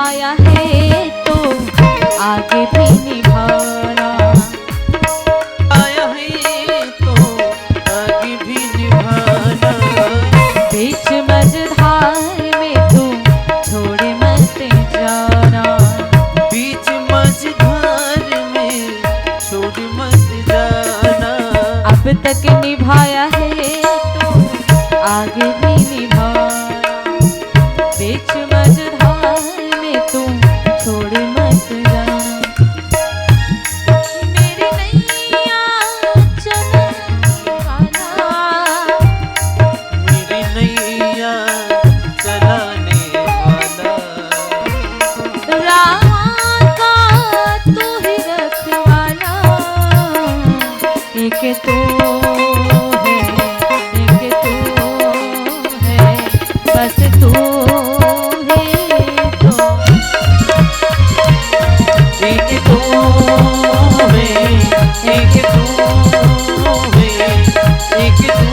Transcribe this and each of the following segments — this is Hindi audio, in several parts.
निभाया है तो आगे भी निभाना। आया है तो आगे भी निभाना। बीच मझधार में तू छोड़ मत जाना। बीच मझधार में छोड़ मत जाना। अब तक निभाया है तो आगे भी निभाना। बीच मझधार में तू छोड़ मत जाना। मेरी नैया चलाने वाला, मेरी नैया चलाने वाला। रामा का तू ही रखवाला। एक तो है, एक तो है, बस तू है तो। एक तो है, एक तो है, एक तू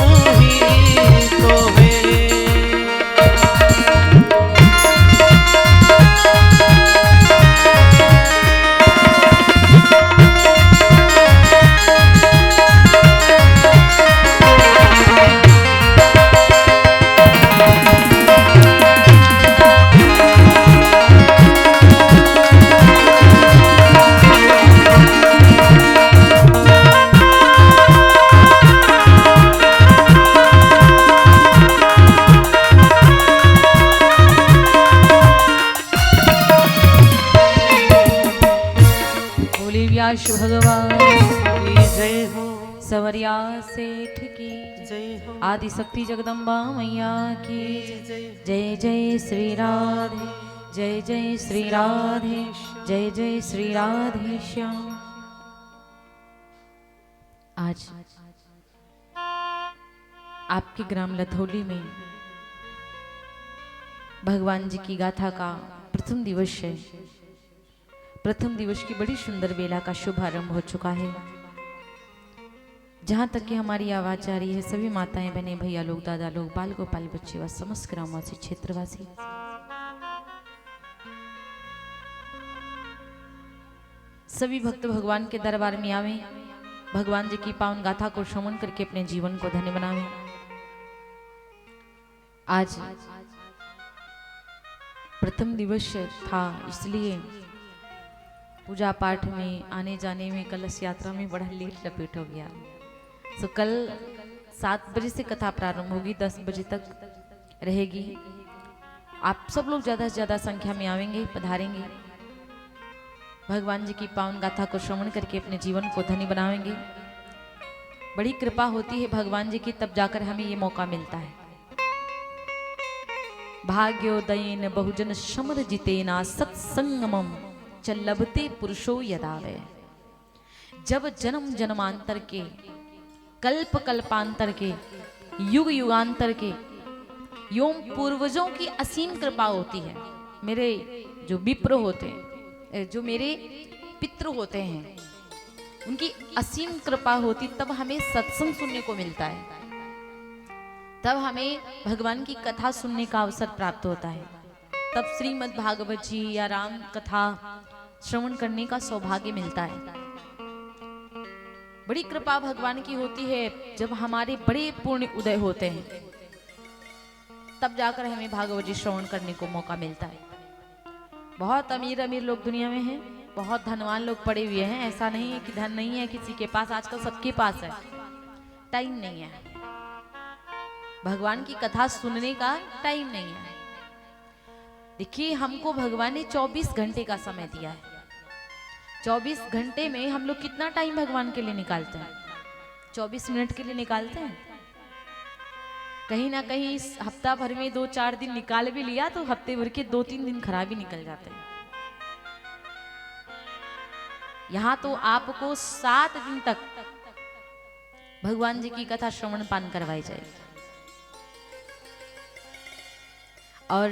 ही तो है। बोले व्यास भगवान की जय हो, सवरिया सेठ की, जय हो, आदि शक्ति जगदम्बा मैया की जय जय। जय श्री राधे, जय जय श्री राधे, जय जय श्री राधे श्याम। आज आपके ग्राम लथौली में भगवान जी की गाथा का प्रथम दिवस है। प्रथम दिवस की बड़ी सुंदर बेला का शुभारंभ हो चुका है। जहां तक कि हमारी आवाज आ रही है, सभी माताएं बहनें भैया लोग, दादा लोग, बाल गोपाल बच्चे व समस्त ग्रामवासी क्षेत्रवासी सभी भक्त भगवान के दरबार में आवे, भगवान जी की पावन गाथा को श्रवण करके अपने जीवन को धन्य बनावे। आज प्रथम दिवस था, इसलिए पूजा पाठ में आने जाने में, कलश यात्रा में बड़ा लेट लपेट हो गया। तो कल 7 बजे से कथा प्रारंभ होगी, 10 बजे तक रहेगी। आप सब लोग ज्यादा से ज्यादा संख्या में आवेंगे, पधारेंगे, भगवान जी की पावन गाथा को श्रवण करके अपने जीवन को धन्य बनावेंगे। बड़ी कृपा होती है भगवान जी की, तब जाकर हमें ये मौका मिलता है। भाग्योदयेन बहुजन समर जितेना सत्संगमम चलबते पुरुषो यदावे। जब जन्म जन्मांतर के, कल्प कल्पांतर के, युग युगांतर के योम पूर्वजों की असीम कृपा होती है। मेरे जो विप्र होते हैं, जो मेरे पितृ होते हैं, उनकी असीम कृपा होती, तब हमें सत्संग सुनने को मिलता है, तब हमें भगवान की कथा सुनने का अवसर प्राप्त होता है, तब श्रीमद् भागवत जी या राम कथा श्रवण करने का सौभाग्य मिलता है। बड़ी कृपा भगवान की होती है, जब हमारे बड़े पुण्य उदय होते हैं, तब जाकर हमें भागवत जी श्रवण करने को मौका मिलता है। बहुत अमीर अमीर लोग दुनिया में हैं, बहुत धनवान लोग पड़े हुए हैं। ऐसा नहीं है कि धन नहीं है किसी के पास, आजकल सबके पास है, टाइम नहीं है भगवान की कथा सुनने का, टाइम नहीं है। देखिए, हमको भगवान ने 24 घंटे का समय दिया है। 24 घंटे में हम लोग कितना टाइम भगवान के लिए निकालते हैं? 24 मिनट के लिए निकालते हैं। कहीं ना कहीं हफ्ता भर में 2-4 दिन निकाल भी लिया तो हफ्ते भर के 2-3 दिन खराब ही निकल जाते हैं। यहाँ तो आपको 7 दिन तक भगवान जी की कथा श्रवण पान करवाई जाएगी। और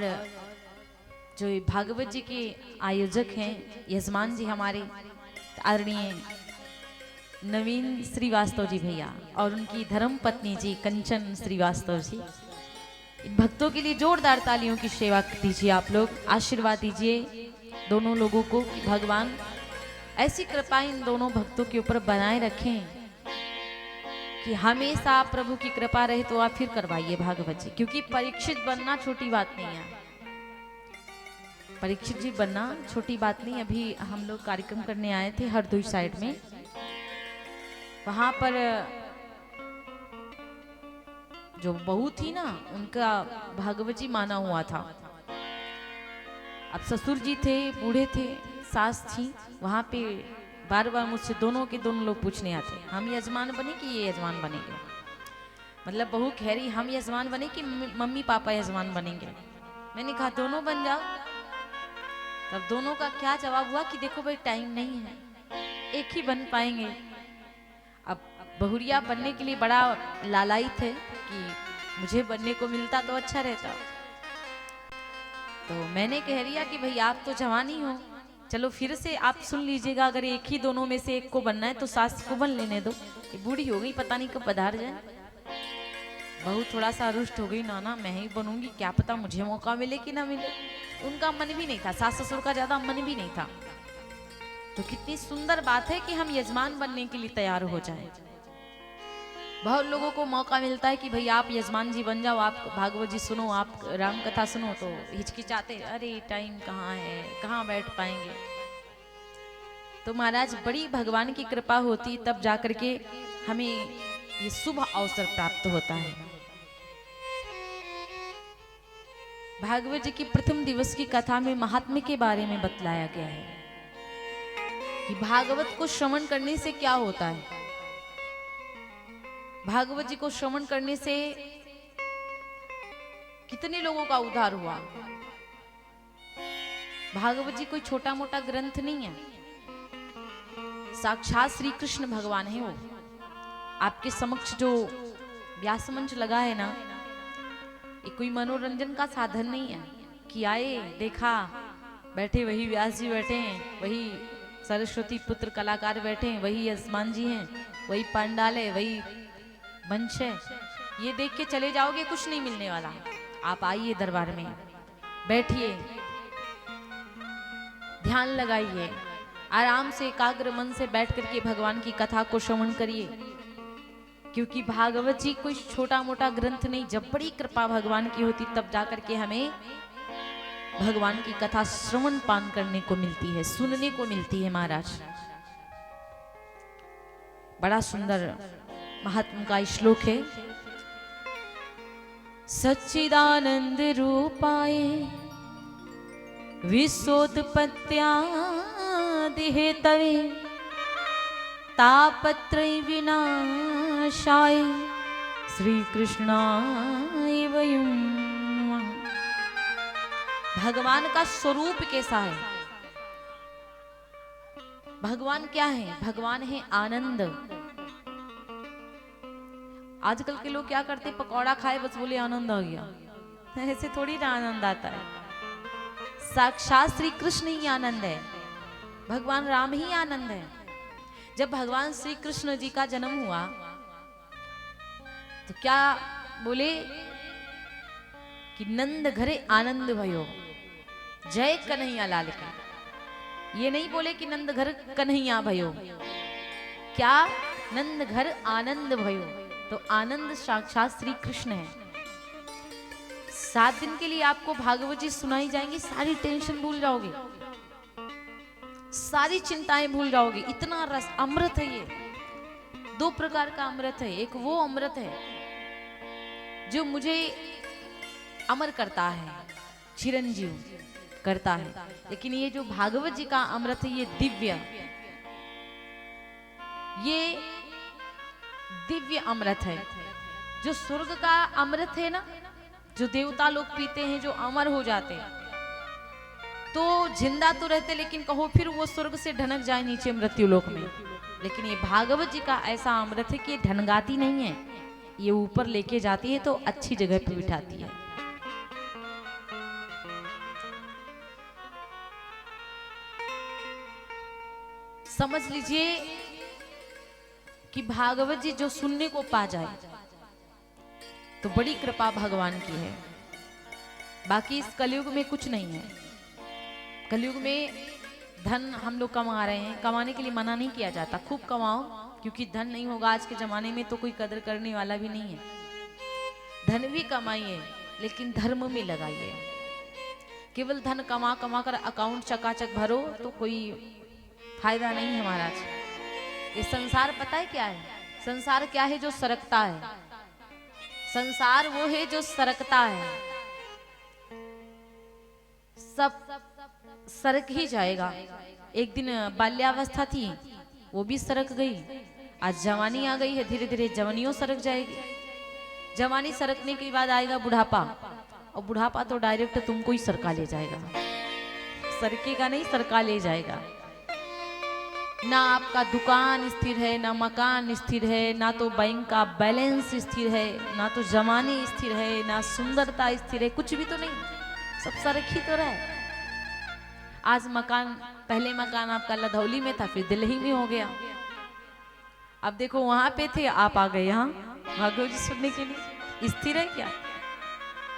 जो भागवत जी के आयोजक हैं यजमान जी हमारे आदरणीय नवीन श्रीवास्तव जी भैया, और उनकी धर्म पत्नी जी कंचन श्रीवास्तव जी, इन भक्तों के लिए जोरदार तालियों की सेवा दीजिए। आप लोग आशीर्वाद दीजिए दोनों लोगों को कि भगवान ऐसी कृपा इन दोनों भक्तों के ऊपर बनाए रखें कि हमेशा प्रभु की कृपा रहे। तो आप फिर करवाइए भागवत जी, क्योंकि परीक्षित बनना छोटी बात नहीं है। परीक्षित जी बनना छोटी बात नहीं। अभी हम लोग कार्यक्रम करने आए थे हरदोई साइड में, वहां पर जो बहू थी ना उनका भागवत जी माना हुआ था। अब ससुर जी थे, बूढ़े थे, सास थी, वहां पे बार बार मुझसे दोनों के दोनों लोग पूछने आते, हम यजमान बने कि ये यजमान बनेंगे। मतलब बहू कह रही हम यजमान बने कि मम्मी पापा यजमान बनेंगे। मैंने कहा दोनों बन जाओ। तब दोनों का क्या जवाब हुआ कि देखो भाई टाइम नहीं है, एक ही बन पाएंगे। अब बहुरिया बनने के लिए बड़ा लालायित है कि मुझे बनने को मिलता तो अच्छा रहता। तो मैंने कह रिया कि भाई आप तो जवान ही हो, चलो फिर से आप सुन लीजिएगा, अगर एक ही दोनों में से एक को बनना है तो सास को बन लेने दो, ये बूढ़ी हो गई पता नहीं कब पधार जाए। बहू थोड़ा सा रुष्ट हो गई, नाना मैं ही बनूंगी, क्या पता मुझे मौका मिले कि ना मिले। उनका मन भी नहीं था, सास ससुर का ज्यादा मन भी नहीं था। तो कितनी सुंदर बात है कि हम यजमान बनने के लिए तैयार हो जाएं। बहुत लोगों को मौका मिलता है कि भाई आप यजमान जी बन जाओ, आप भागवत जी सुनो, आप राम कथा सुनो, तो हिचकिचाते अरे टाइम कहाँ है, कहाँ बैठ पाएंगे। तो महाराज बड़ी भगवान की कृपा होती तब जाकर के हमें ये शुभ अवसर प्राप्त होता है। भागवत जी की प्रथम दिवस की कथा में महात्म्य के बारे में बतलाया गया है कि भागवत को श्रवण करने से क्या होता है। भागवत जी को श्रवण करने से कितने लोगों का उद्धार हुआ। भागवत जी कोई छोटा मोटा ग्रंथ नहीं है, साक्षात श्री कृष्ण भगवान है वो। आपके समक्ष जो व्यास मंच लगा है ना, ये कोई मनोरंजन का साधन नहीं है कि आए देखा बैठे, वही व्यास जी बैठे हैं, वही सरस्वती पुत्र कलाकार बैठे हैं, वही यजमान जी हैं, वही पंडाल है, वही मंच है, ये देख के चले जाओगे, कुछ नहीं मिलने वाला। आप आइए दरबार में, बैठिए, ध्यान लगाइए, आराम से एकाग्र मन से बैठ करके भगवान की कथा को श्रवण करिए। क्योंकि भागवत जी कोई छोटा मोटा ग्रंथ नहीं, जब बड़ी कृपा भगवान की होती तब जाकर के हमें भगवान की कथा श्रवण पान करने को मिलती है, सुनने को मिलती है। महाराज बड़ा सुंदर महात्मा का श्लोक है, सच्चिदानंद रूपाय विश्वोत्पत्त्यादि हेतवे तापत्रय विनाशाय श्री कृष्णाय वयं नमः। भगवान का स्वरूप कैसा है? भगवान क्या है? भगवान है आनंद। आजकल के लोग क्या करते, पकौड़ा खाए बस बोले आनंद आ गया, ऐसे थोड़ी ना आनंद आता है। साक्षात श्री कृष्ण ही आनंद है, भगवान राम ही आनंद है। जब भगवान श्री कृष्ण जी का जन्म हुआ तो क्या बोले कि नंद घरे आनंद भयो, जय कन्हैया लाल की। ये नहीं बोले कि नंद घर कन्हैया भयो, क्या नंद घर आनंद भयो। तो आनंद साक्षात श्री कृष्ण है। 7 दिन के लिए आपको भागवत जी सुनाई जाएंगी, सारी टेंशन भूल जाओगे, सारी चिंताएं भूल जाओगे। इतना रस अमृत है ये। 2 प्रकार का अमृत है, एक वो अमृत है जो मुझे अमर करता है, चिरंजीव करता है, लेकिन ये जो भागवत जी का अमृत है ये दिव्य, ये दिव्य अमृत है। जो स्वर्ग का अमृत है ना, जो देवता लोग पीते हैं, जो अमर हो जाते हैं, तो जिंदा तो रहते लेकिन कहो फिर वो स्वर्ग से ढनक जाए नीचे मृत्यु लोक में। लेकिन ये भागवत जी का ऐसा अमृत है कि ये ढनगाती नहीं है, ये ऊपर लेके जाती है तो अच्छी जगह पे बिठाती है। समझ लीजिए कि भागवत जी जो सुनने को पा जाए तो बड़ी कृपा भगवान की है। बाकी इस कलयुग में कुछ नहीं है। कलयुग में धन हम लोग कमा रहे हैं, कमाने के लिए मना नहीं किया जाता, खूब कमाओ, क्योंकि धन नहीं होगा आज के जमाने में तो कोई कदर करने वाला भी नहीं है। धन भी कमाइए लेकिन धर्म में लगाइए। केवल धन कमा कमा कर अकाउंट चकाचक भरो तो कोई फायदा नहीं है महाराज। ये संसार पता है क्या है? संसार क्या है? जो सरकता है। संसार वो है जो सरकता है, सब सरक ही जाएगा। एक दिन बाल्यावस्था थी, वो भी सरक गई। आज जवानी आ गई है, धीरे धीरे जवानियों सरक जाएगी। जवानी सरकने के बाद आएगा बुढ़ापा, और बुढ़ापा तो डायरेक्ट तुमको ही सरका ले जाएगा। सरकेगा नहीं, सरका ले जाएगा। ना आपका दुकान स्थिर है, ना मकान स्थिर है, ना तो बैंक का बैलेंस स्थिर है, ना तो जवानी स्थिर है, ना सुंदरता स्थिर है, कुछ भी तो नहीं, सब सरक ही तो रहा है। आज मकान, पहले मकान आपका लधौली में था, फिर दिल्ली में हो गया। अब देखो वहां पे थे, आप आ गए यहाँ भागवत जी सुनने के लिए। स्थिर है क्या?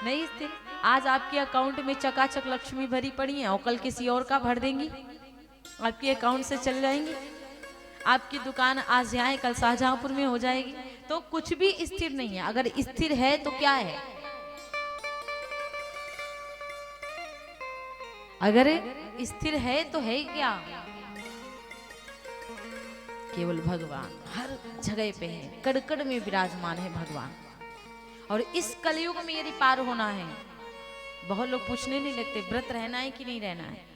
नहीं स्थिर। आज आपके अकाउंट में चकाचक लक्ष्मी भरी पड़ी है, और कल किसी और का भर देंगी, आपके अकाउंट से चल जाएंगी। आपकी दुकान आज यहाँ कल शाहजहांपुर में हो जाएगी। तो कुछ भी स्थिर नहीं है। अगर स्थिर है तो क्या है? अगर स्थिर है तो है क्या? केवल भगवान हर जगह पे है, कड़कड़ में विराजमान है भगवान। और इस कलयुग में यदि पार होना है, बहुत लोग पूछने नहीं लगते व्रत रहना है कि नहीं रहना है।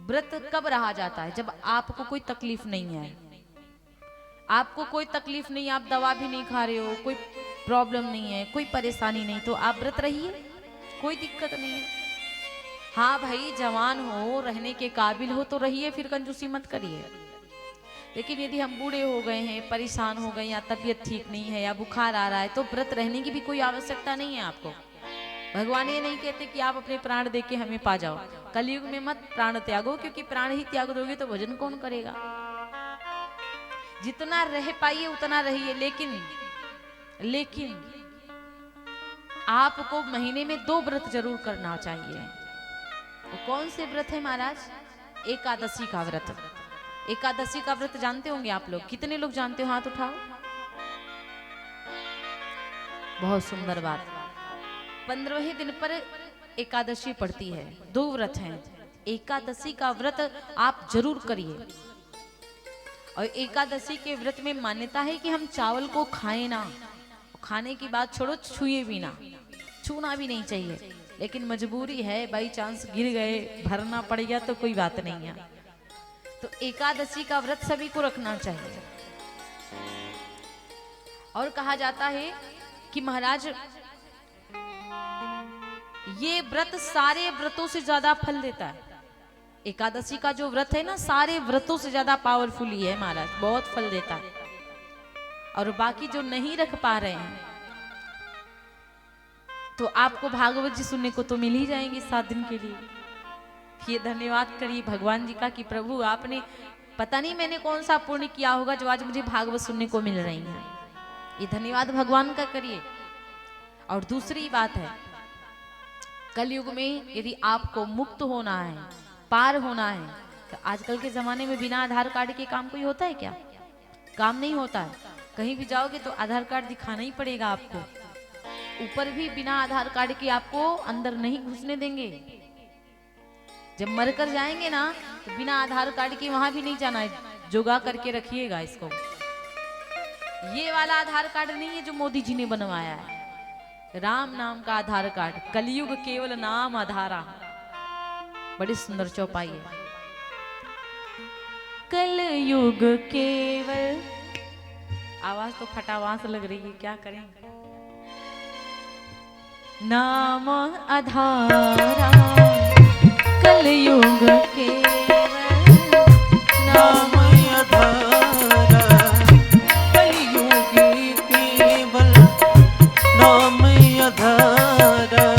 व्रत कब रहा जाता है? जब आपको कोई तकलीफ नहीं है। आपको कोई तकलीफ नहीं, आप दवा भी नहीं खा रहे हो, कोई प्रॉब्लम नहीं है, कोई परेशानी नहीं, तो आप व्रत रहिए, कोई दिक्कत नहीं है। हाँ भाई, जवान हो, रहने के काबिल हो तो रहिए, फिर कंजूसी मत करिए। लेकिन यदि हम बूढ़े हो गए हैं, परेशान हो गए, या तबीयत ठीक नहीं है, या बुखार आ रहा है, तो व्रत रहने की भी कोई आवश्यकता नहीं है आपको। भगवान ये नहीं कहते कि आप अपने प्राण दे के हमें पा जाओ। कलयुग में मत प्राण त्यागो, क्योंकि प्राण ही त्याग दोगे तो भजन कौन करेगा। जितना रह पाइए उतना रहिए, लेकिन आपको महीने में 2 व्रत जरूर करना चाहिए। वो कौन से व्रत है महाराज? एकादशी का व्रत। एकादशी का व्रत जानते होंगे आप लोग? कितने लोग जानते हो? हाथ उठाओ। बहुत सुंदर बात। 15वें दिन पर एकादशी पड़ती है। 2 व्रत हैं। एकादशी का व्रत आप जरूर करिए। और एकादशी के व्रत में मान्यता है कि हम चावल को खाएं ना। खाने की बात छोड़ो, छुए भी ना, छूना भी नहीं चाहिए। लेकिन मजबूरी है, बाई चांस गिर गए, भरना पड़ गया तो कोई बात नहीं है। तो एकादशी का व्रत सभी को रखना चाहिए। और कहा जाता है कि महाराज ये व्रत सारे व्रतों से ज्यादा फल देता है। एकादशी का जो व्रत है ना, सारे व्रतों से ज्यादा पावरफुल ही है महाराज, बहुत फल देता है। और बाकी जो नहीं रख पा रहे हैं, तो आपको भागवत जी सुनने को तो मिल ही जाएंगे 7 दिन के लिए। ये धन्यवाद करिए भगवान जी का कि प्रभु आपने, पता नहीं मैंने कौन सा पुण्य किया होगा जो आज मुझे भागवत सुनने को मिल रही है। ये धन्यवाद भगवान का करिए। और दूसरी बात है, कलयुग में यदि आपको मुक्त होना है, पार होना है, तो आजकल के जमाने में बिना आधार कार्ड के काम कोई होता है क्या? काम नहीं होता है। कहीं भी जाओगे तो आधार कार्ड दिखाना ही पड़ेगा आपको। ऊपर भी बिना आधार कार्ड के आपको अंदर नहीं घुसने देंगे। जब मरकर जाएंगे ना, तो बिना आधार कार्ड के वहां भी नहीं जाना है। जोगा करके रखिएगा इसको। ये वाला आधार कार्ड नहीं है जो मोदी जी ने बनवाया है, राम नाम का आधार कार्ड। कलयुग केवल नाम आधारा। बड़ी सुंदर चौपाई है। कलयुग केवल, आवाज तो फटावास लग रही है, क्या करें। नाम आधारा कलयुग केवल, नाम आधारा कलयुग केवल, नाम आधारा।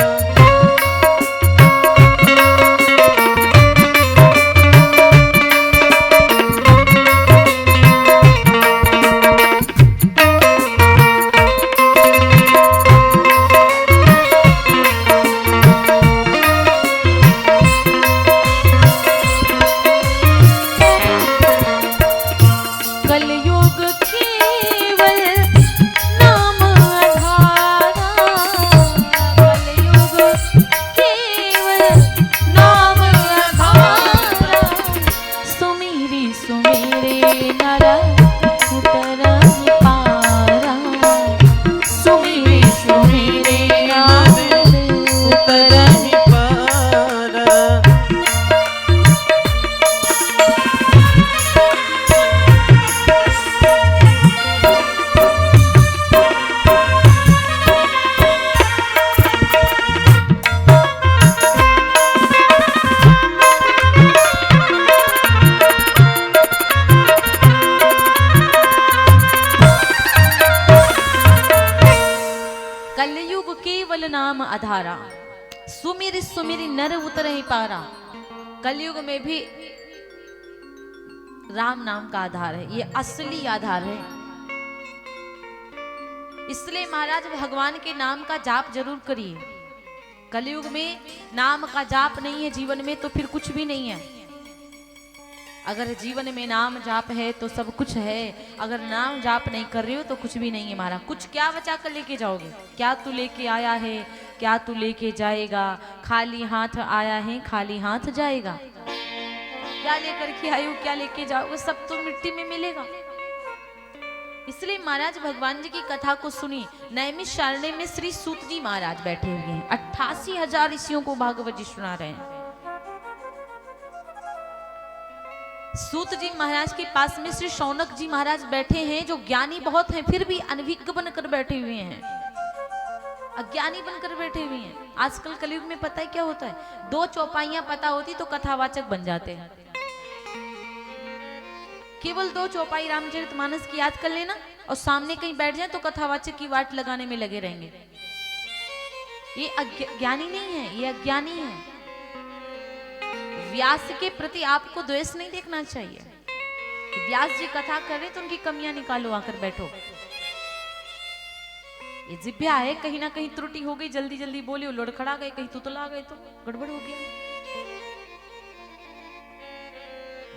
सुमिर सुमिर नर उतर ही पारा। कलयुग में भी राम नाम का आधार है, ये असली आधार है। इसलिए महाराज भगवान के नाम का जाप जरूर करिए। कलयुग में नाम का जाप नहीं है जीवन में तो फिर कुछ भी नहीं है। अगर जीवन में नाम जाप है तो सब कुछ है, अगर नाम जाप नहीं कर रहे हो तो कुछ भी नहीं है। महाराज कुछ क्या बचा कर लेके जाओगे? क्या तू लेके आया है, क्या तू लेके जाएगा? खाली हाथ आया है, खाली हाथ जाएगा। क्या लेकर के आए हो, क्या लेके जाओगे? सब तो मिट्टी में मिलेगा। इसलिए महाराज भगवान जी की कथा को सुनी। नैमिषारण्य में श्री सूत जी महाराज बैठे हुए हैं, 88,000 ऋषियों को भागवत जी सुना रहे हैं। सूत जी महाराज के पास में श्री शौनक जी महाराज बैठे हैं, जो ज्ञानी बहुत हैं फिर भी अनभिज्ञ बनकर बैठे हुए हैं, अज्ञानी बनकर बैठे हुए हैं। आजकल कलयुग में पता है क्या होता है, 2 चौपाइयां पता होती तो कथावाचक बन जाते हैं। केवल 2 चौपाई रामचरितमानस की याद कर लेना और सामने कहीं बैठ जाए तो कथावाचक की वाट लगाने में लगे रहेंगे। ये ज्ञानी नहीं है, ये अज्ञानी है। व्यास के प्रति आपको द्वेष नहीं देखना चाहिए कि व्यास जी कथा कर रहे तो उनकी कमियां निकालो, आकर बैठो। ये जिभ्या है, कहीं ना कहीं त्रुटि हो गई, जल्दी जल्दी बोले, लड़खड़ा गए, कहीं तुतला गए तो गड़बड़ हो गया।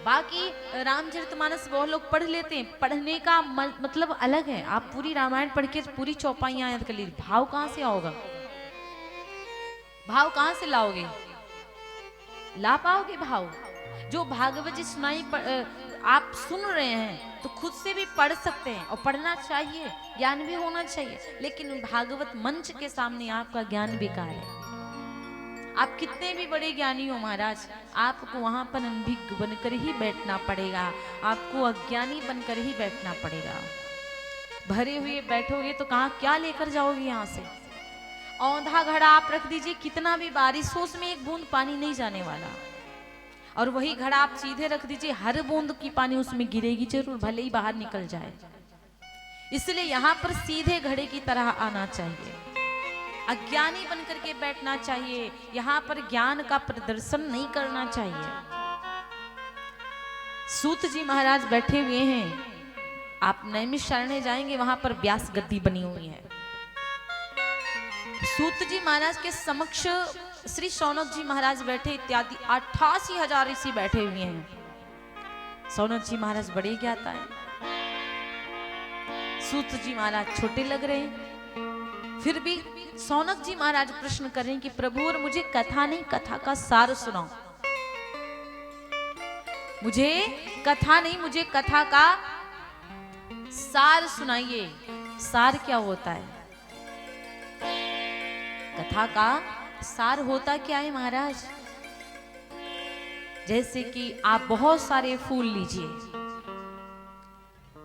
बाकी रामचरितमानस बहुत लोग पढ़ लेते हैं, पढ़ने का मतलब अलग है। आप पूरी रामायण पढ़ के पूरी चौपाइयां याद कर लीजिए, भाव कहां से आओगा? भाव कहां से लाओगे? ला पाओगे भाव? जो भागवत जी सुनाई आप सुन रहे हैं तो खुद से भी पढ़ सकते हैं और पढ़ना चाहिए, ज्ञान भी होना चाहिए। लेकिन भागवत मंच के सामने आपका ज्ञान बेकार है। आप कितने भी बड़े ज्ञानी हो महाराज, आपको वहां पर अनभिज्ञ बनकर ही बैठना पड़ेगा, आपको अज्ञानी बनकर ही बैठना पड़ेगा। भरे हुए बैठोगे तो कहाँ क्या लेकर जाओगे? यहाँ से औंधा घड़ा आप रख दीजिए, कितना भी बारिश हो उसमें एक बूंद पानी नहीं जाने वाला। और वही घड़ा आप सीधे रख दीजिए, हर बूंद की पानी उसमें गिरेगी जरूर, भले ही बाहर निकल जाए। इसलिए यहाँ पर सीधे घड़े की तरह आना चाहिए, अज्ञानी बनकर के बैठना चाहिए। यहाँ पर ज्ञान का प्रदर्शन नहीं करना चाहिए। सूत जी महाराज बैठे हुए हैं, आप नैमिषारण्य जाएंगे वहां पर व्यास गद्दी बनी हुई है। सूत जी महाराज के समक्ष श्री शौनक जी महाराज बैठे, इत्यादि 88,000 ऋषि बैठे हुए हैं। शौनक जी महाराज बड़े ज्ञाता है, सूत जी महाराज छोटे लग रहे हैं। फिर भी शौनक जी महाराज प्रश्न कर रहे हैं कि प्रभु और मुझे कथा नहीं, कथा का सार सुनाओ। मुझे कथा नहीं, मुझे कथा का सार सुनाइए। सार क्या होता है? कथा का सार होता क्या है महाराज? जैसे कि आप बहुत सारे फूल लीजिए,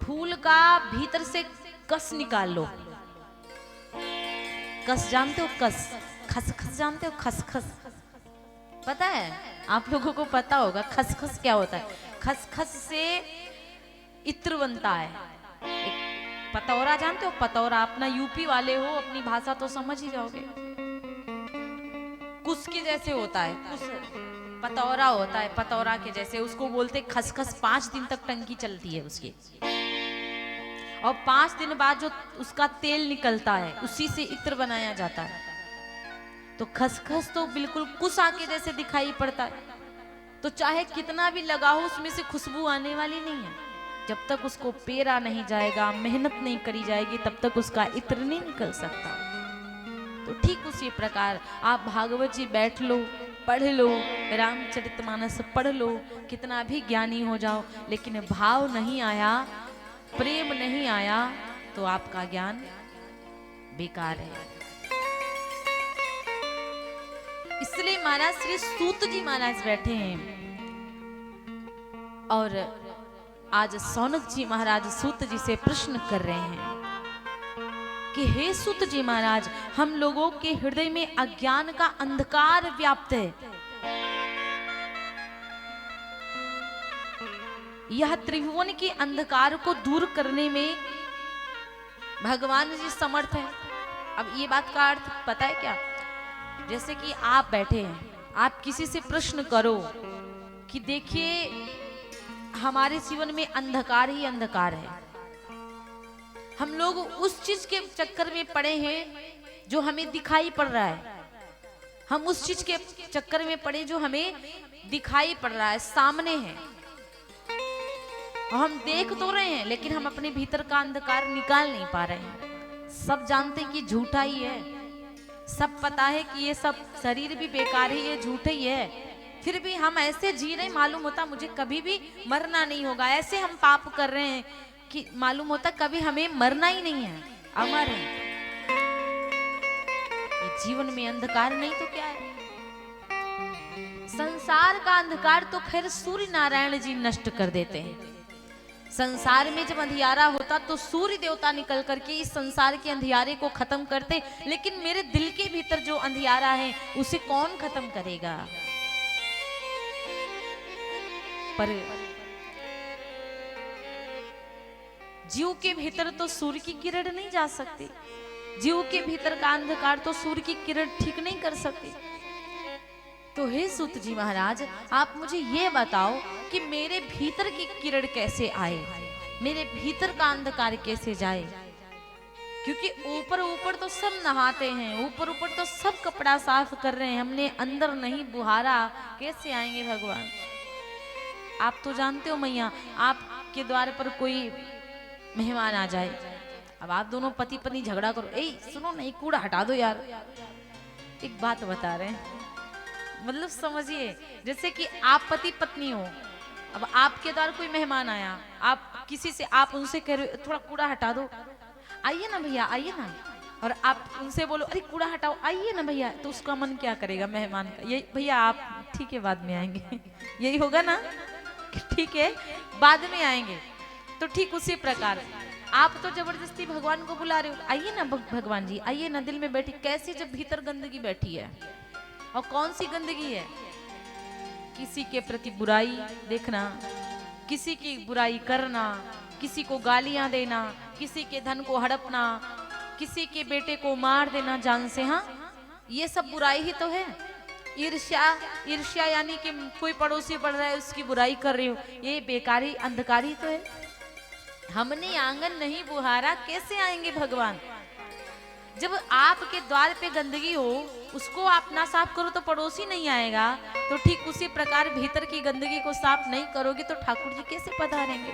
फूल का भीतर से कस निकाल लो। कस जानते हो? कस खसखस जानते हो? खसखस पता है? आप लोगों को पता होगा खसखस क्या होता है। खसखस से इत्र बनता है। एक पतौरा जानते हो? पतौरा, अपना यूपी वाले हो, अपनी भाषा तो समझ ही जाओगे। कुस के जैसे होता है, कुस पतौरा होता है, पतौरा के जैसे, उसको बोलते खसखस। 5 दिन तक टंकी चलती है उसकी, और 5 दिन बाद जो उसका तेल निकलता है उसी से इत्र बनाया जाता है। तो खसखस तो बिल्कुल कुसा के जैसे दिखाई पड़ता है, तो चाहे कितना भी लगाओ उसमें से खुशबू आने वाली नहीं है। जब तक उसको पेरा नहीं जाएगा, मेहनत नहीं करी जाएगी, तब तक उसका इत्र नहीं निकल सकता। तो ठीक उसी प्रकार आप भागवत जी बैठ लो, पढ़ लो, रामचरितमानस पढ़ लो, कितना भी ज्ञानी हो जाओ, लेकिन भाव नहीं आया, प्रेम नहीं आया तो आपका ज्ञान बेकार है। इसलिए महाराज श्री सूत जी महाराज बैठे हैं, और आज शौनक जी महाराज सूत जी से प्रश्न कर रहे हैं कि हे सूत जी महाराज, हम लोगों के हृदय में अज्ञान का अंधकार व्याप्त है। यह त्रिभुवन के अंधकार को दूर करने में भगवान जी समर्थ है। अब ये बात का अर्थ पता है क्या? जैसे कि आप बैठे हैं, आप किसी से प्रश्न करो कि देखिए हमारे जीवन में अंधकार ही अंधकार है, हम लोग उस चीज के चक्कर में पड़े हैं जो हमें दिखाई पड़ रहा है, हम उस चीज के चक्कर में पड़े जो हमें दिखाई पड़ रहा है, सामने है, और हम देख तो रहे हैं लेकिन हम अपने भीतर का अंधकार निकाल नहीं पा रहे हैं। सब जानते हैं कि झूठा ही है, सब पता है कि ये सब शरीर भी बेकार ही है, झूठा ही है, फिर भी हम ऐसे जी रहे, मालूम होता मुझे कभी भी मरना नहीं होगा, ऐसे हम पाप कर रहे हैं कि मालूम होता कभी हमें मरना ही नहीं है, अमर है। ये जीवन में अंधकार नहीं तो क्या है? संसार का अंधकार तो खैर सूर्य नारायण जी नष्ट कर देते हैं। संसार में जब अंधियारा होता तो सूर्य देवता निकल करके इस संसार के अंधियारे को खत्म करते, लेकिन मेरे दिल के भीतर जो अंधियारा है उसे कौन खत्म करेगा? पर जीव के भीतर तो सूर्य की किरण नहीं जा सकती, जीव के भीतर का अंधकार तो सूर्य की किरण ठीक नहीं कर सकती। तो हे सूत जी महाराज, आप मुझे ये बताओ कि मेरे भीतर की किरण कैसे आए, मेरे भीतर का अंधकार कैसे जाए? क्योंकि ऊपर ऊपर तो सब नहाते हैं, ऊपर ऊपर तो सब कपड़ा साफ कर रहे हैं, हमने अंदर नहीं बुहारा, कैसे आएंगे भगवान? आप तो जानते हो मैया, आपके द्वार पर कोई मेहमान आ जाए, अब आप दोनों पति पत्नी झगड़ा करो, ए सुनो नहीं कूड़ा हटा दो यार, एक बात बता रहे हैं, मतलब समझिए जैसे कि आप पति पत्नी हो, अब आपके द्वार कोई मेहमान आया, आप किसी से आप उनसे कह रहे हो थोड़ा कूड़ा हटा दो, आइए ना भैया आइए ना, और आप उनसे बोलो अरे कूड़ा हटाओ आइए ना भैया, तो उसका मन क्या करेगा मेहमान का? यही भैया आप ठीक है बाद में आएंगे यही होगा ना, ठीक है बाद में आएंगे। तो ठीक उसी प्रकार आप तो जबरदस्ती भगवान को बुला रहे हो, आइए ना भगवान जी आइए ना, दिल में बैठी, कैसे जब भीतर गंदगी बैठी है, और कौन सी गंदगी है? किसी के प्रति बुराई देखना, किसी की बुराई करना, किसी को गालियां देना, किसी के धन को हड़पना, किसी के बेटे को मार देना जान से, हाँ ये सब बुराई ही तो है। ईर्ष्या, ईर्ष्या यानी कि कोई पड़ोसी पड़ रहा है उसकी बुराई कर रही हो, ये बेकारी अंधकारी तो है। हमने आंगन नहीं बुहारा, कैसे आएंगे भगवान? जब आपके द्वार पे गंदगी हो, उसको आप ना साफ करो तो पड़ोसी नहीं आएगा, तो ठीक उसी प्रकार भीतर की गंदगी को साफ नहीं करोगे तो ठाकुर जी कैसे पधारेंगे?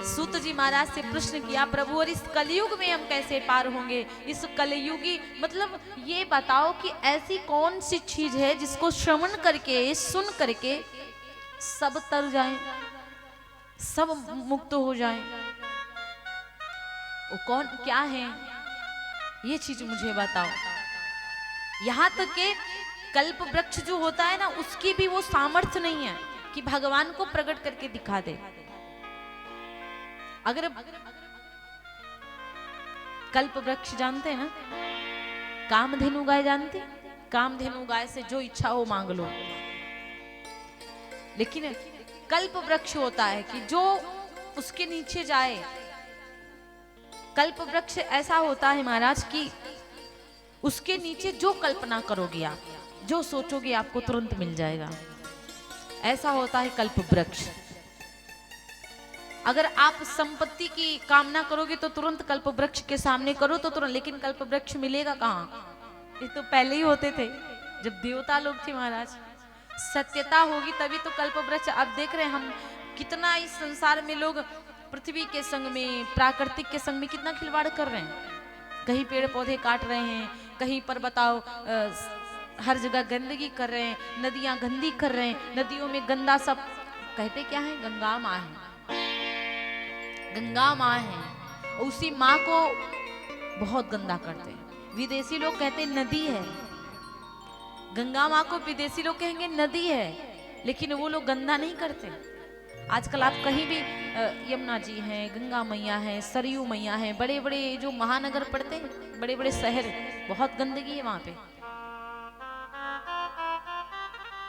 सूत जी महाराज से प्रश्न किया, प्रभु और इस कलयुग में हम कैसे पार होंगे? इस कलयुगी मतलब ये बताओ कि ऐसी कौन सी चीज है जिसको श्रवण करके सुन करके सब तर जाएं, सब मुक्त हो जाएं? वो कौन क्या है ये चीज मुझे बताओ। यहां तक के कल्प वृक्ष जो होता है ना, उसकी भी वो सामर्थ्य नहीं है कि भगवान को प्रकट करके दिखा दे। अगर कल्प वृक्ष जानते हैं ना, कामधेनु गाय जानते? कामधेनु गाय से जो इच्छा हो मांग लो, लेकिन कल्प वृक्ष होता है कि जो उसके नीचे जाए, कल्प वृक्ष ऐसा होता है महाराज कि उसके नीचे जो कल्पना करोगे आप, जो सोचोगे आपको तुरंत मिल जाएगा, ऐसा होता है कल्प वृक्ष। अगर आप संपत्ति की कामना करोगे तो तुरंत कल्प वृक्ष के सामने करो तो तुरंत, लेकिन कल्प वृक्ष मिलेगा कहाँ? ये तो पहले ही होते थे जब देवता लोग थे महाराज। सत्यता होगी तभी तो कल्प वृक्ष। अब देख रहे हैं हम कितना इस संसार में लोग पृथ्वी के संग में, प्राकृतिक के संग में कितना खिलवाड़ कर रहे हैं। कहीं पेड़ पौधे काट रहे हैं, कहीं पर बताओ हर जगह गंदगी कर रहे हैं, नदियां गंदी कर रहे हैं, नदियों में गंदा सब कहते क्या है, गंगा माँ है, गंगा माँ है, उसी माँ को बहुत गंदा करते हैं। विदेशी लोग कहते हैं नदी है, गंगा माँ को विदेशी लोग कहेंगे नदी है, लेकिन वो लोग गंदा नहीं करते। आजकल आप कहीं भी यमुना जी हैं, गंगा मैया हैं, सरयू मैया हैं, बड़े बड़े जो महानगर पड़ते हैं, बड़े बड़े शहर, बहुत गंदगी है वहां पे,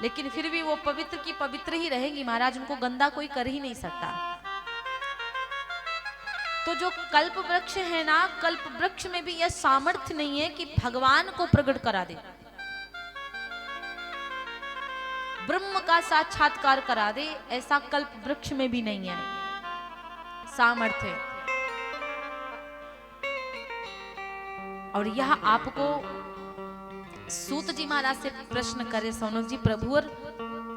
लेकिन फिर भी वो पवित्र की पवित्र ही रहेंगी महाराज, उनको गंदा कोई कर ही नहीं सकता। तो जो कल्प वृक्ष है ना, कल्प वृक्ष में भी यह सामर्थ्य नहीं है कि भगवान को प्रकट करा दे, ब्रह्म का साक्षात्कार करा दे, ऐसा कल्प वृक्ष में भी नहीं है सामर्थ्य। और यह आपको सूत जी महाराज से प्रश्न करे सौनक जी, प्रभुवर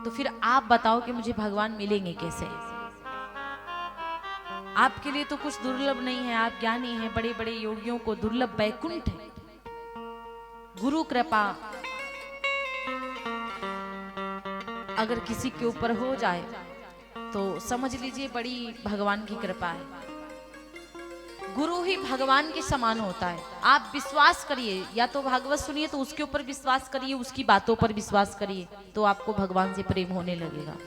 तो फिर आप बताओ कि मुझे भगवान मिलेंगे कैसे? आपके लिए तो कुछ दुर्लभ नहीं है, आप ज्ञानी हैं, बड़े बड़े योगियों को दुर्लभ वैकुंठ है। गुरु कृपा अगर किसी के ऊपर हो जाए तो समझ लीजिए बड़ी भगवान की कृपा है। गुरु ही भगवान के समान होता है। आप विश्वास करिए, या तो भागवत सुनिए तो उसके ऊपर विश्वास करिए, उसकी बातों पर विश्वास करिए, तो आपको भगवान से प्रेम होने लगेगा।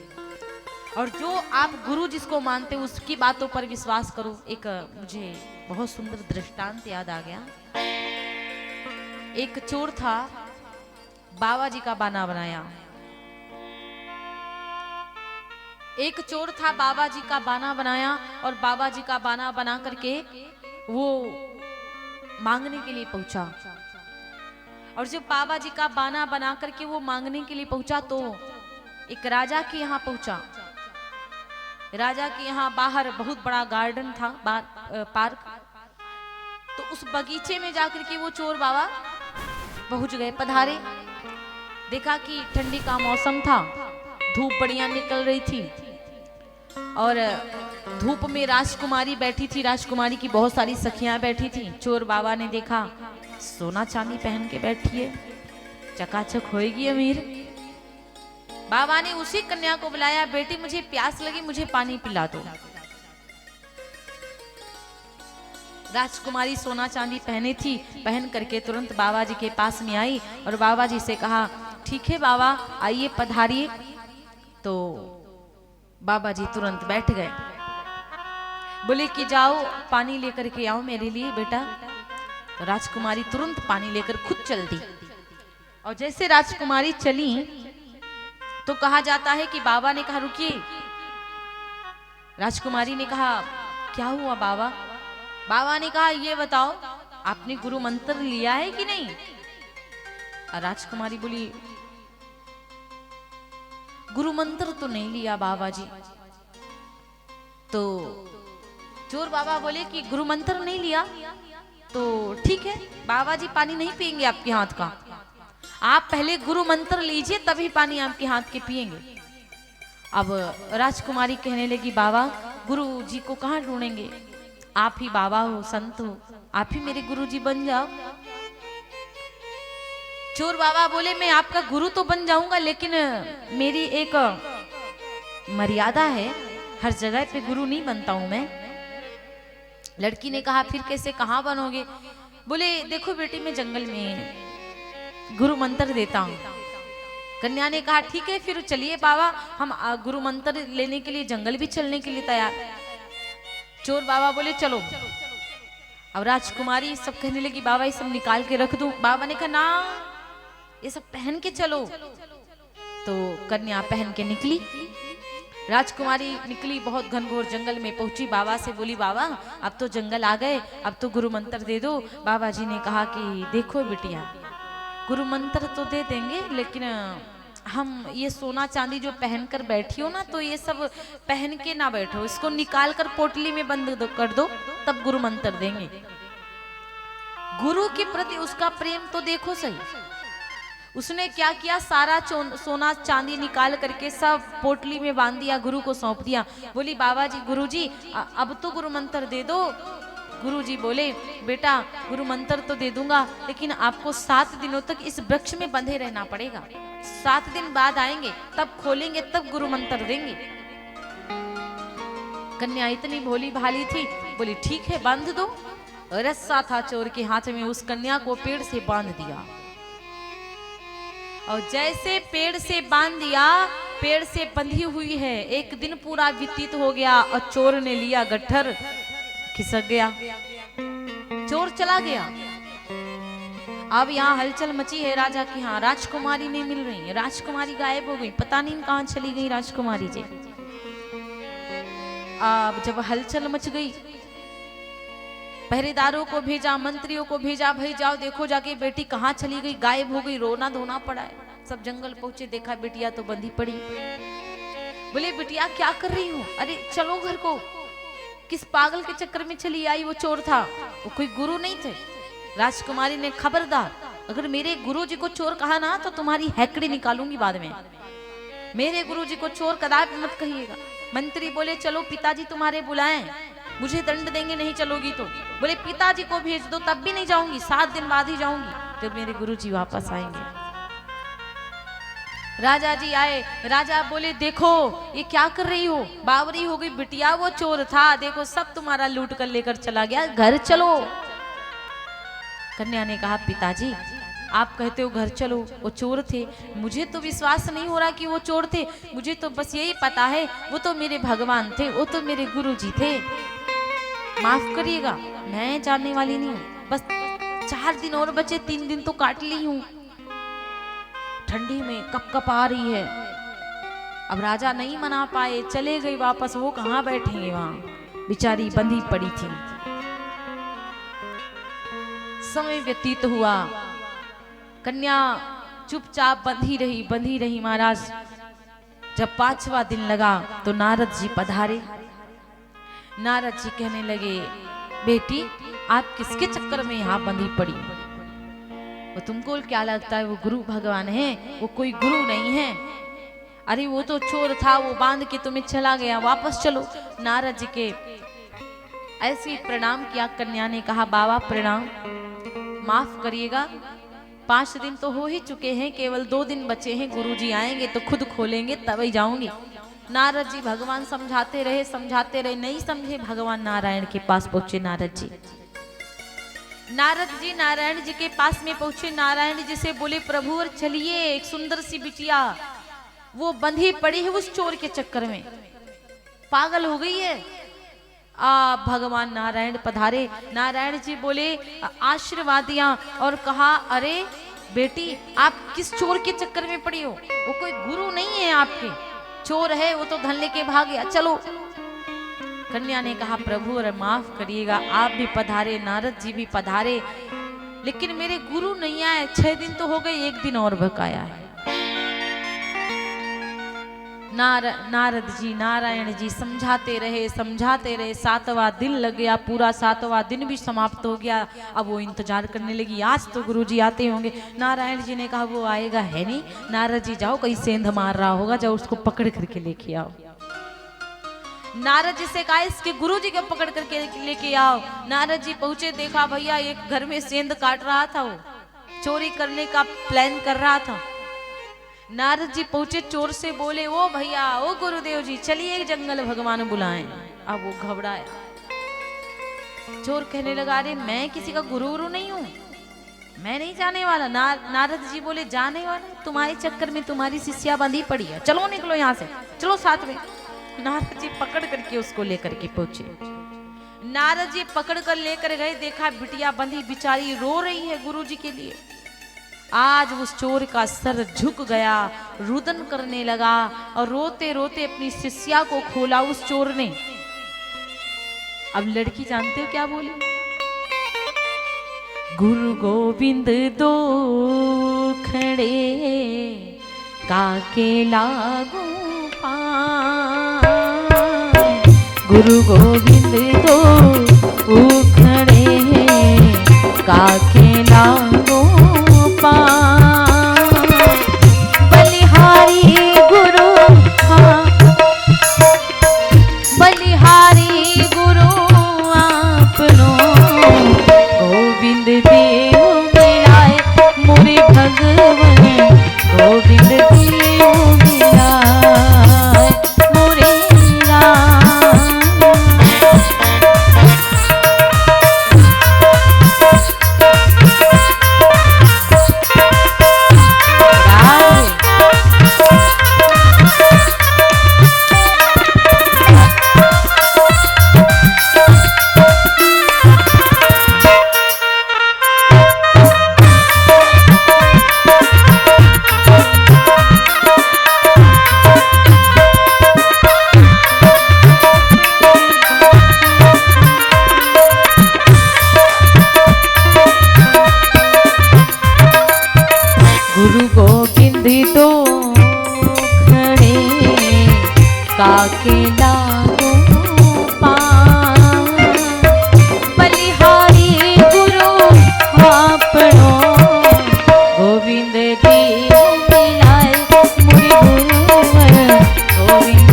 और जो आप गुरु जिसको मानते हो उसकी बातों पर विश्वास करो। एक मुझे बहुत सुंदर दृष्टांत याद आ गया। एक चोर था, बाबा जी का बाना बनाया। एक चोर था, बाबा जी का बाना बनाया, और बाबा जी का बाना बना करके वो मांगने के लिए पहुंचा। और जब बाबा जी का बाना बना करके वो मांगने के लिए पहुंचा तो एक राजा के यहाँ पहुंचा। राजा के यहाँ बाहर बहुत बड़ा गार्डन था, पार्क। तो उस बगीचे में जाकर के वो चोर बाबा पहुंच गए, पधारे। देखा कि ठंडी का मौसम था, धूप बढ़िया निकल रही थी, और धूप में राजकुमारी बैठी थी, राजकुमारी की बहुत सारी सखियां बैठी थी। चोर बाबा ने देखा सोना चांदी पहन के बैठी है, चकाचक होएगी अमीर। बाबा ने उसी कन्या को बुलाया, बेटी मुझे प्यास लगी, मुझे पानी पिला दो। राजकुमारी सोना चांदी पहने थी, पहन करके तुरंत बाबा जी के पास में आई और बाबा जी से कहा, ठीक है बाबा आइए पधारिए। तो बाबा जी तुरंत बैठ गए, बोले कि जाओ पानी लेकर के आओ मेरे लिए बेटा। तो राजकुमारी तुरंत पानी लेकर खुद चल दी। और जैसे राजकुमारी चली तो कहा जाता है कि बाबा ने कहा रुकिए। राजकुमारी ने कहा क्या हुआ बाबा? बाबा ने कहा ये बताओ आपने गुरु मंत्र लिया है कि नहीं? और राजकुमारी बोली गुरु मंत्र तो नहीं लिया बाबा जी। तो चोर बाबा बोले कि गुरु मंत्र नहीं लिया तो ठीक है, बाबा जी पानी नहीं पिएंगे आपके हाथ का, आप पहले गुरु मंत्र लीजिए तभी पानी आपके हाथ के पिएंगे। अब राजकुमारी कहने लगी बाबा गुरु जी को कहाँ ढूंढेंगे, आप ही बाबा हो, संत हो, आप ही मेरे गुरु जी बन जाओ। चोर बाबा बोले मैं आपका गुरु तो बन जाऊंगा, लेकिन मेरी एक मर्यादा है, हर जगह पे गुरु नहीं बनता हूं मैं। लड़की ने कहा फिर कैसे, कहाँ बनोगे? बोले देखो बेटी मैं जंगल में गुरु मंत्र देता हूँ। कन्या ने कहा ठीक है फिर चलिए बाबा, हम गुरु मंत्र लेने के लिए जंगल भी चलने के लिए तैयार। चोर बाबा बोले चलो। अब राजकुमारी सब कहने लगी बाबा ये सब निकाल के रख दूं। बाबा ने कहा ना ये सब पहन के चलो। तो कन्या पहन के निकली। राजकुमारी निकली, बहुत घनघोर जंगल में पहुंची, बाबा से बोली बाबा अब तो जंगल आ गए, अब तो गुरु मंत्र दे दो। बाबा जी ने कहा कि देखो बिटिया गुरु मंत्र तो दे देंगे, लेकिन हम ये सोना चांदी जो पहन कर बैठी हो ना, तो ये सब पहन के ना बैठो, इसको निकाल कर पोटली में बंद कर दो, तब गुरु मंत्र देंगे। गुरु के प्रति उसका प्रेम तो देखो सही। उसने क्या किया, सारा सोना चांदी निकाल करके सब पोटली में बांध दिया, गुरु को सौंप दिया। बोली बाबा जी गुरु जी अब तो गुरु मंत्र दे दो। गुरु जी बोले बेटा गुरु मंत्र तो दे दूंगा, लेकिन आपको 7 दिनों तक इस वृक्ष में बंधे रहना पड़ेगा। 7 दिन बाद आएंगे, तब खोलेंगे, तब गुरु मंत्र देंगे। कन्या इतनी भोली भाली थी, बोली ठीक है बांध दो। रस्सा था चोर के हाथ में, उस कन्या को पेड़ से बांध दिया। और जैसे पेड़ से बांध दिया, पेड़ से बंधी हुई है, एक दिन पूरा व्यतीत हो गया और चोर ने लिया गट्ठर, खिसक गया, चोर चला गया। अब यहाँ हलचल मची है राजा की, यहाँ राजकुमारी नहीं मिल रही है, राजकुमारी गायब हो गई, पता नहीं कहाँ चली गई राजकुमारी जी। अब जब हलचल मच गई पहरेदारों को भेजा, मंत्रियों को भेजा, भाई जाओ देखो जाके बेटी कहाँ चली गई, गायब हो गई, रोना धोना पड़ा है। सब जंगल पहुंचे, देखा बिटिया तो बंधी पड़ी। बोले बिटिया क्या कर रही हो? अरे चलो घर को। किस पागल के चक्कर में चली आई? वो चोर था, वो कोई गुरु नहीं थे। राजकुमारी ने खबरदार, अगर मेरे गुरु जी को चोर कहा ना तो तुम्हारी हैकड़ी निकालूंगी बाद में। मेरे गुरु जी को चोर कदापि मत कहिएगा। मंत्री बोले चलो पिताजी तुम्हारे बुलाएं, मुझे दंड देंगे नहीं चलोगी तो। बोले पिताजी को भेज दो, तब भी नहीं जाऊंगी, 7 दिन बाद ही जाऊंगी जब मेरे गुरु जी वापस आएंगे। राजा जी आए, राजा बोले देखो ये क्या कर रही हो? बावरी हो गई बिटिया, वो चोर था, देखो सब तुम्हारा लूट कर लेकर चला गया, घर चलो। कन्या ने कहा पिताजी आप कहते हो घर चलो, वो चोर थे, मुझे तो विश्वास नहीं हो रहा कि वो चोर थे। मुझे तो बस यही पता है वो तो मेरे भगवान थे, वो तो मेरे गुरु जी थे। माफ करिएगा, मैं जानने वाली नहीं हूँ। बस 4 दिन और बचे, 3 दिन तो काट ली हूँ। ठंडी में कप आ रही है। अब राजा नहीं मना पाए, चले गए वापस। वो कहाँ बैठेंगे वहां, बेचारी बंधी पड़ी थी। समय व्यतीत हुआ, कन्या चुपचाप बंधी रही महाराज। जब 5वां दिन लगा तो नारद जी पधारे। नारद जी कहने लगे बेटी आप किसके चक्कर में यहाँ बंधी पड़ी? वो तुमको क्या लगता है वो गुरु भगवान है? वो कोई गुरु नहीं है। अरे वो तो चोर था, वो बांध के तुम्हें चला गया, वापस चलो। नारद जी के ऐसे ही प्रणाम किया। कन्या ने कहा बाबा प्रणाम, माफ करिएगा, 5 दिन तो हो ही चुके हैं, केवल 2 दिन बचे हैं। गुरुजी आएंगे तो खुद खोलेंगे तभी जाऊंगी। नारद जी भगवान समझाते रहे, नहीं समझे। भगवान नारायण के पास पहुंचे नारद जी नारायण जी के पास में पहुंचे। नारायण जी से बोले प्रभु और चलिए, एक सुंदर सी बिटिया वो बंधी पड़ी है उस चोर के चक्कर में, पागल हो गई है। भगवान नारायण पधारे। नारायण जी बोले आशीर्वाद दिया और कहा अरे बेटी आप किस चोर के चक्कर में पड़ी हो? वो कोई गुरु नहीं है आपके, चोर है, वो तो धन लेके भाग गया, चलो। कन्या ने कहा प्रभु और माफ करिएगा, आप भी पधारे, नारद जी भी पधारे, लेकिन मेरे गुरु नहीं आए। 6 दिन तो हो गए, 1 दिन और बकाया है। नारद जी नारायण जी समझाते रहे 7वां दिन लग गया, पूरा 7वां दिन भी समाप्त हो गया। अब वो इंतजार करने लगी, आज तो गुरुजी आते होंगे। नारायण जी ने कहा वो आएगा है नहीं। नारद जी जाओ, कहीं सेंध मार रहा होगा, जाओ उसको पकड़ करके लेके आओ। नारद जी से कहा इसके गुरुजी को पकड़ करके लेके आओ। नारद जी पहुंचे, देखा भैया एक घर में सेंध काट रहा था, वो चोरी करने का प्लान कर रहा था। नारद जी पहुंचे, चोर से बोले ओ भैया ओ गुरुदेव जी चलिए जंगल भगवान बुलाएं। अब वो घबराया। चोर कहने लगा अरे मैं किसी का गुरु नहीं हूं, मैं नहीं जाने वाला। नारद जी बोले जाने वाला, तुम्हारे चक्कर में तुम्हारी शिष्या बंधी पड़ी है, चलो निकलो यहाँ से, चलो साथ में। नारद जी पकड़ करके उसको लेकर के पहुंचे। नारद जी पकड़ कर लेकर गए, देखा बिटिया बंधी बिचारी रो रही है गुरु जी के लिए। आज उस चोर का सर झुक गया, रुदन करने लगा और रोते रोते अपनी शिष्या को खोला उस चोर ने। अब लड़की जानते हो क्या बोली? गुरु गोविंद दो खड़े काके लागू पाए, गुरु गोविंद दो खड़े काके लागू बलिहारी गुरु बलिहारी गुरु आपनो गोविंद देव मिलाए मोरे भगवन, गोविंद देव मिलाए मोरे राम। गुरु गोविंद दो खड़े काके लागो पाँव बलिहारी गुरु आपनो गोविंद देव मिलाए मुनि गुरुवर गोविंद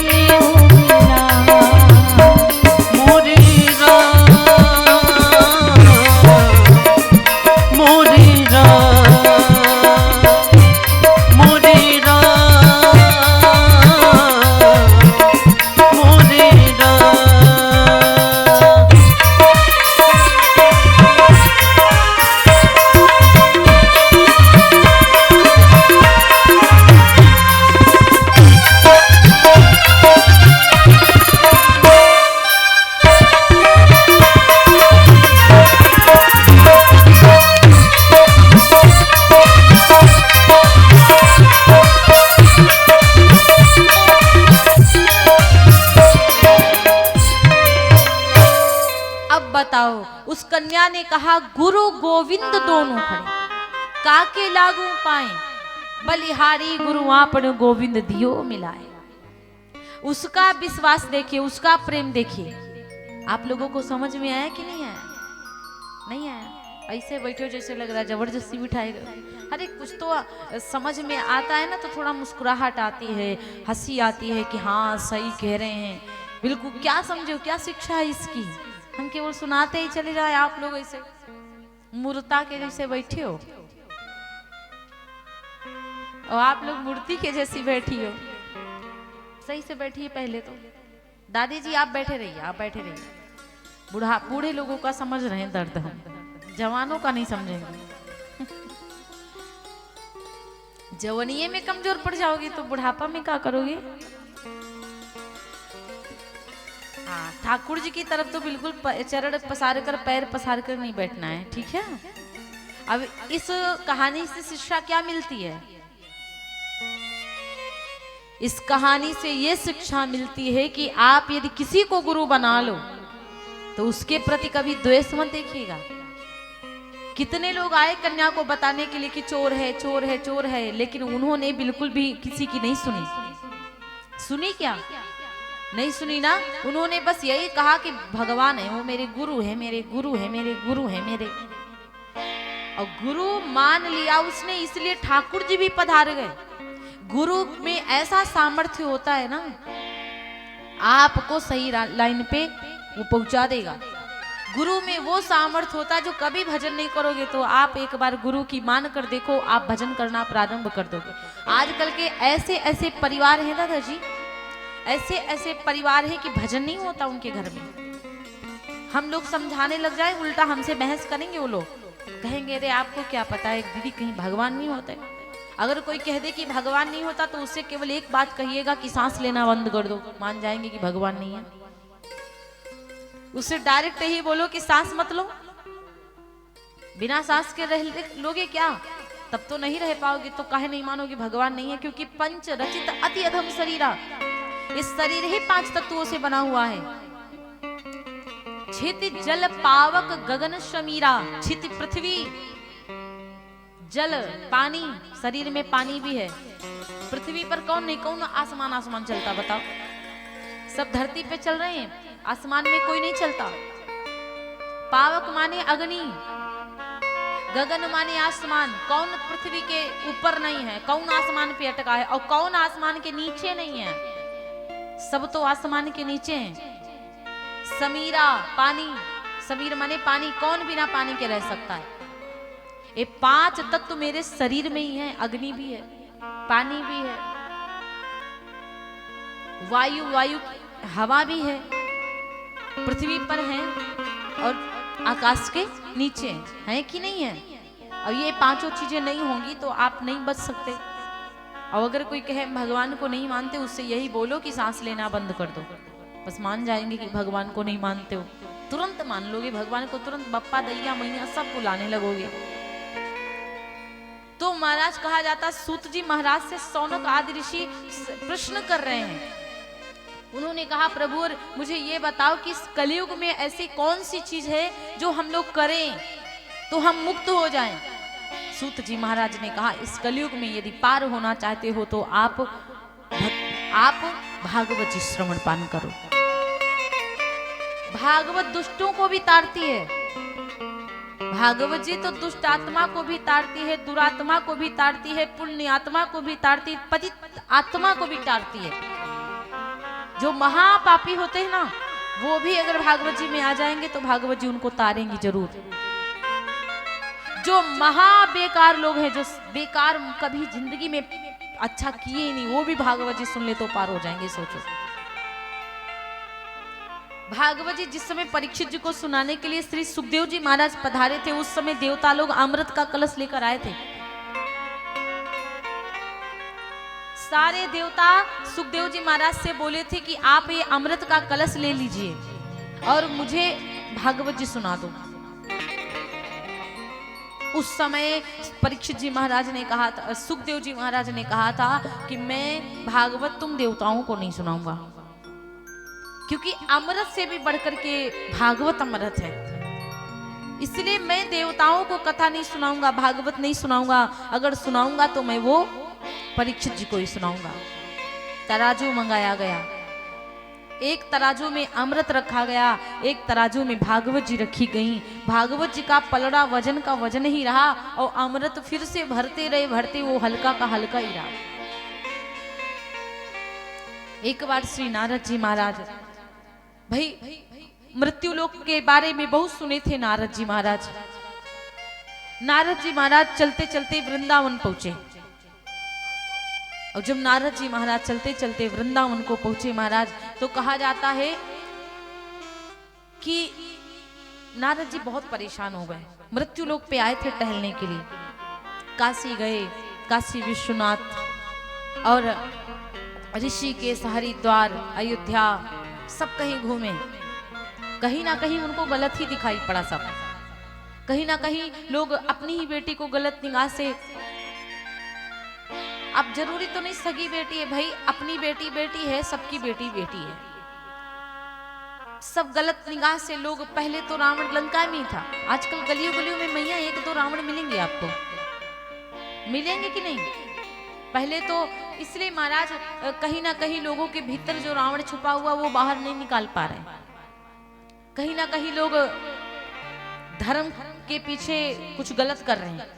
देव मिलाए मोरे राम मोरे राम मोरे राम मोरे राम। अब बताओ, उस कन्या ने कहा गुरु गोविंद दोनों खड़े काके लागू पाए बलिहारी गुरु आपन गोविंद दियो मिलाए। उसका विश्वास देखिए, उसका प्रेम देखिए। आप लोगों को समझ में आया कि नहीं आया? नहीं आया? ऐसे बैठे जैसे लग रहा है जबरदस्ती बिठाएगा। अरे कुछ तो समझ में आता है ना, तो थोड़ा मुस्कुराहट आती है, हंसी आती है कि हाँ सही कह रहे हैं। बिल्कुल क्या समझो, क्या शिक्षा है इसकी? हम केवल सुनाते ही चले जाए, आप लोग ऐसे मूर्ता के जैसे बैठे हो और आप लोग मूर्ति के जैसी बैठी हो। सही से बैठिए पहले तो। दादी जी आप बैठे रहिए, आप बैठे रहिए। बूढ़े लोगों का समझ रहे हैं दर्द, हम जवानों का नहीं समझेंगे। जवानिये में कमजोर पड़ जाओगी तो बुढ़ापा में क्या करोगे? हाँ, ठाकुर जी की तरफ तो बिल्कुल चरण पसार कर पैर पसार कर नहीं बैठना है, ठीक है? अब इस कहानी से शिक्षा क्या मिलती है? इस कहानी से ये शिक्षा मिलती है कि आप यदि किसी को गुरु बना लो तो उसके प्रति कभी द्वेष मत देखिएगा। कितने लोग आए कन्या को बताने के लिए कि चोर है चोर है चोर है, लेकिन उन्होंने बिल्कुल भी किसी की नहीं सुनी। सुनी क्या? नहीं सुनी ना। उन्होंने बस यही कहा कि भगवान है, वो मेरे गुरु है, मेरे गुरु है, मेरे गुरु है मेरे। और गुरु मान लिया उसने, इसलिए ठाकुर जी भी पधार गए। गुरु में ऐसा सामर्थ्य होता है ना, आपको सही लाइन पे वो पहुंचा देगा। गुरु में वो सामर्थ्य होता है जो कभी भजन नहीं करोगे तो आप एक बार गुरु की मान कर देखो, आप भजन करना प्रारंभ कर दोगे। आजकल के ऐसे ऐसे परिवार हैं दादाजी, ऐसे ऐसे परिवार हैं कि भजन नहीं होता उनके घर में। हम लोग समझाने लग जाए, उल्टा हमसे बहस करेंगे। वो लोग कहेंगे अरे आपको क्या पता है दीदी, कहीं भगवान नहीं होते। अगर कोई कह दे कि भगवान नहीं होता तो उससे केवल एक बात कहिएगा कि सांस लेना बंद कर दो, मान जाएंगे कि भगवान नहीं है। उससे डायरेक्ट ही बोलो कि सांस मत लो, बिना सांस के रह लोगे क्या? तब तो नहीं रह पाओगे। तो काहे नहीं मानोगे भगवान नहीं है? क्योंकि पंच रचित अति अधम शरीरा, इस शरीर ही 5 तत्वों से बना हुआ है। छित जल पावक गगन शमीरा, छित पृथ्वी जल पानी, शरीर में पानी भी है। पृथ्वी पर कौन नहीं, कौन आसमान आसमान चलता बताओ? सब धरती पे चल रहे हैं, आसमान में कोई नहीं चलता। पावक माने अग्नि, गगन माने आसमान। कौन पृथ्वी के ऊपर नहीं है, कौन आसमान पे अटका है, और कौन आसमान के नीचे नहीं है? सब तो आसमान के नीचे हैं। समीरा पानी, समीर माने पानी। कौन बिना पानी के रह सकता है? ये 5 तत्व तो मेरे शरीर में ही है। अग्नि भी है, पानी भी है, वायु हवा भी है, पृथ्वी पर है और आकाश के नीचे है कि नहीं है? और ये 5 चीजें नहीं होंगी तो आप नहीं बच सकते। और अगर कोई कहे भगवान को नहीं मानते, उससे यही बोलो कि सांस लेना बंद कर दो, बस मान जाएंगे कि भगवान को नहीं मानते हो। तुरंत मान लोगे भगवान को, तुरंत बप्पा दैया मैया सब बुलाने लगोगे। तो महाराज कहा जाता, सूत जी महाराज से सौनक आदि ऋषि प्रश्न कर रहे हैं। उन्होंने कहा प्रभु मुझे ये बताओ कि इस कलयुग में ऐसी कौन सी चीज है जो हम लोग करें तो हम मुक्त हो जाएं। सूत जी महाराज ने कहा, इस कलयुग में यदि पार होना चाहते हो तो आप भागवत जी श्रवण पान करो। भागवत दुष्टों को भी तारती है। भागवत जी तो दुष्ट आत्मा को भी तारती है, दुरात्मा को भी तारती है, पुण्य आत्मा को भी तारती है, पतित आत्मा को भी तारती है। जो महापापी होते हैं ना, वो भी अगर भागवत जी में आ जाएंगे तो भागवत जी उनको तारेंगी जरूर। जो महाबेकार लोग हैं, जो बेकार कभी जिंदगी में अच्छा किए ही नहीं, वो भी भागवत जी सुन ले तो पार हो जाएंगे। सोचो, भागवत जी जिस समय परीक्षित जी को सुनाने के लिए श्री सुखदेव जी महाराज पधारे थे, उस समय देवता लोग अमृत का कलश लेकर आए थे। सारे देवता सुखदेव जी महाराज से बोले थे कि आप ये अमृत का कलश ले लीजिए और मुझे भागवत जी सुना दो। उस समय परीक्षित जी महाराज ने कहा था, सुखदेव जी महाराज ने कहा था कि मैं भागवत तुम देवताओं को नहीं सुनाऊंगा, क्योंकि अमृत से भी बढ़कर के भागवत अमृत है। इसलिए मैं देवताओं को कथा नहीं सुनाऊंगा, भागवत नहीं सुनाऊंगा। अगर सुनाऊंगा तो मैं वो परीक्षित जी को ही सुनाऊंगा। तराजू मंगाया गया, एक तराजू में अमृत रखा गया, एक तराजू में भागवत जी रखी गई। भागवत जी का पलड़ा वजन का वजन ही रहा और अमृत फिर से भरते रहे, भरते वो हल्का का हल्का ही रहा। एक बार श्री नारद जी महाराज, भाई मृत्यु लोक के बारे में बहुत सुने थे नारद जी महाराज। नारद जी महाराज चलते चलते वृंदावन पहुंचे, और जब नारद जी महाराज चलते चलते वृंदावन को पहुंचे महाराज, तो कहा जाता है कि नारद जी बहुत परेशान हो गए। मृत्यु लोक पे आए थे टहलने के लिए, काशी गए, काशी विश्वनाथ और ऋषिकेश, हरिद्वार, अयोध्या, सब कहीं घूमे। कहीं ना कहीं उनको गलत ही दिखाई पड़ा सब। कहीं ना कहीं लोग अपनी ही बेटी को गलत निगाह से, अब जरूरी तो नहीं सगी बेटी है भाई, अपनी बेटी बेटी है, सबकी बेटी बेटी है। सब गलत निगाह से लोग, पहले तो रावण लंका में ही था, आजकल गलियों गलियों में मैया एक दो रावण मिलेंगे आपको, मिलेंगे कि नहीं? पहले तो इसलिए महाराज कहीं ना कहीं लोगों के भीतर जो रावण छुपा हुआ वो बाहर नहीं निकाल पा रहे। कहीं ना कहीं लोग धर्म के पीछे कुछ गलत कर रहे हैं,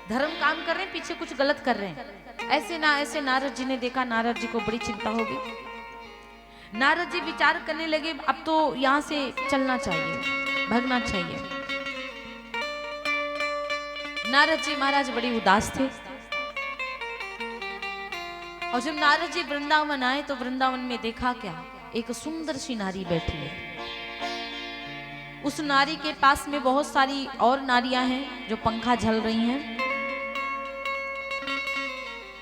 धर्म काम कर रहे हैं, पीछे कुछ गलत कर रहे हैं। ऐसे नारद जी ने देखा, नारद जी को बड़ी चिंता हो गई। नारद जी विचार करने लगे, अब तो यहां से चलना चाहिए, भागना चाहिए। नारद जी महाराज बड़ी उदास थे, और जब नारद जी वृंदावन आए तो वृंदावन में देखा क्या, एक सुंदर सी नारी बैठी है। उस नारी के पास में बहुत सारी और नारियां हैं जो पंखा झल रही हैं,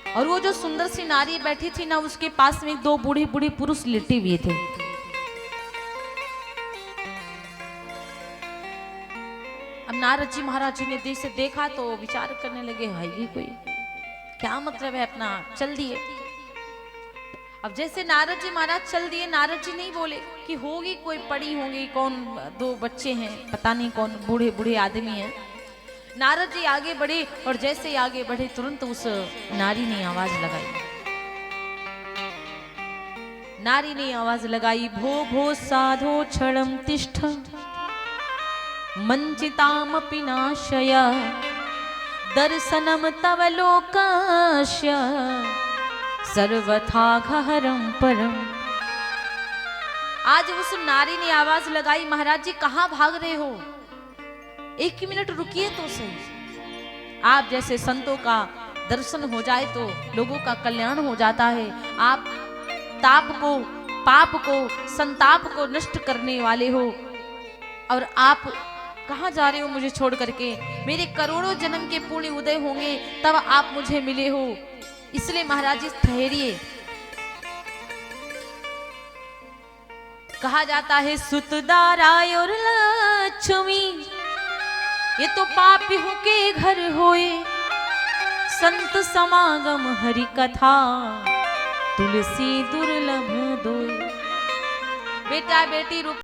और वो जो सुंदर सी नारी बैठी थी ना, उसके पास में दो बूढ़े बूढ़े पुरुष लेटे हुए थे। अब नारद जी महाराज जी ने देश से देखा तो विचार करने लगे, भाई ये कोई क्या मतलब है, अपना चल दिए। अब जैसे नारद जी महाराज चल दिए, नारद जी नहीं बोले कि होगी कोई पड़ी होंगी, कौन दो बच्चे हैं, पता नहीं कौन बूढ़े बूढ़े आदमी हैं। नारद जी आगे बढ़े, और जैसे आगे बढ़े तुरंत उस नारी ने आवाज लगाई। नारी ने आवाज लगाई, भो भो साधो क्षणम तिष्ठ मंचितामपि नाशय दर्शनम तव लोकस्य सर्वथा घहरम परम। आज उस नारी ने आवाज लगाई, महाराज जी कहां भाग रहे हो, एक मिनट रुकिए तो सही। आप जैसे संतों का दर्शन हो जाए तो लोगों का कल्याण हो जाता है। आप ताप को, पाप को, संताप को नष्ट करने वाले हो, और आप कहाँ जा रहे हो मुझे छोड़ करके? मेरे करोड़ों जन्म के पुण्य उदय होंगे तब आप मुझे मिले हो, इसलिए महाराज जी ठहरिए। कहा जाता है सुतदाराय और लक्ष्मी, ये तो पापियों के घर होए, संत समागम हरि कथा तुलसी दुर्लभ दोए। बेटा बेटी रूप